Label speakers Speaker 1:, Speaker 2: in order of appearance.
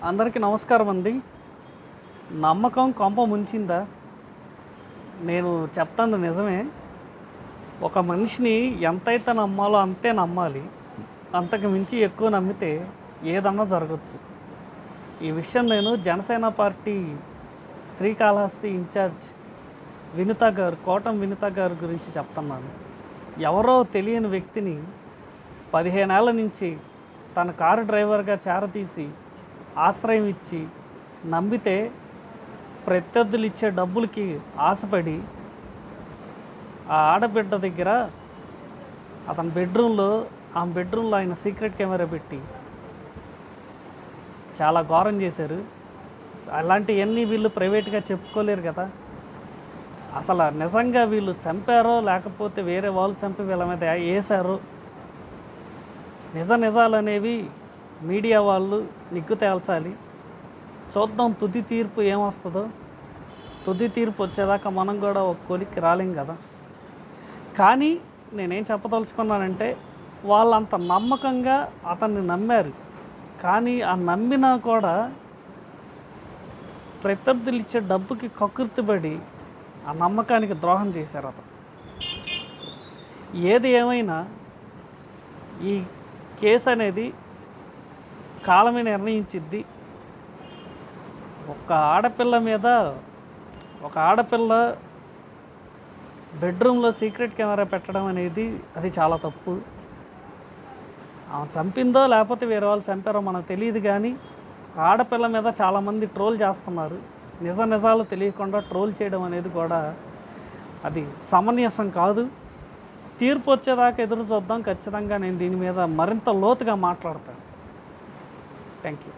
Speaker 1: అందరికీ నమస్కారం అండి. నమ్మకం కొంప ముంచిందా? నేను చెప్తాను నిజమే. ఒక మనిషిని ఎంతైతే నమ్మాలో అంతే నమ్మాలి. అంతకు మించి ఎక్కువ నమ్మితే ఏదన్నా జరగచ్చు. ఈ విషయం నేను జనసేన పార్టీ శ్రీకాళహస్తి ఇన్ఛార్జ్ వినిత గారు, కోటం వినిత గారి గురించి చెప్తున్నాను. ఎవరో తెలియని వ్యక్తిని 15 ఏళ్ల నుంచి తన కారు డ్రైవర్గా చేరతీసి ఆశ్రయం ఇచ్చి నమ్మితే ప్రత్యర్థులు ఇచ్చే డబ్బులకి ఆశపడి ఆ ఆడబిడ్డ దగ్గర అతని ఆమె బెడ్రూమ్లో ఆయన సీక్రెట్ కెమెరా పెట్టి చాలా ఘోరం చేశారు. అలాంటివన్నీ వీళ్ళు ప్రైవేట్గా చెప్పుకోలేరు కదా. అసలు నిజంగా వీళ్ళు చంపారో లేకపోతే వేరే వాళ్ళు చంపి వీళ్ళ మీద వేశారో నిజాలు అనేవి మీడియా వాళ్ళు నిగ్గు తేల్చాలి. చూద్దాం తుది తీర్పు ఏమొస్తుందో. తుది తీర్పు వచ్చేదాకా మనం కూడా ఒక కొలిక్కి రాలేం కదా. కానీ నేనేం చెప్పదలుచుకున్నానంటే, వాళ్ళంత నమ్మకంగా అతన్ని నమ్మారు. కానీ ఆ నమ్మినా కూడా ప్రత్యర్థులు ఇచ్చే డబ్బుకి కకృతిపడి ఆ నమ్మకానికి ద్రోహం చేశారు అతను. ఏది ఏమైనా ఈ కేసు అనేది కాలమే నిర్ణయించిద్ది. ఒక ఆడపిల్ల బెడ్రూమ్లో సీక్రెట్ కెమెరా పెట్టడం అనేది అది చాలా తప్పు. ఆమె చంపిందో లేకపోతే వేరే వాళ్ళు చంపారో మనకు తెలియదు. కానీ ఆడపిల్ల మీద చాలామంది ట్రోల్ చేస్తున్నారు. నిజాలు తెలియకుండా ట్రోల్ చేయడం అనేది కూడా అది సమంజసం కాదు. తీర్పు వచ్చేదాకా ఎదురు చూద్దాం. ఖచ్చితంగా నేను దీని మీద మరింత లోతుగా మాట్లాడతాను. Thank you.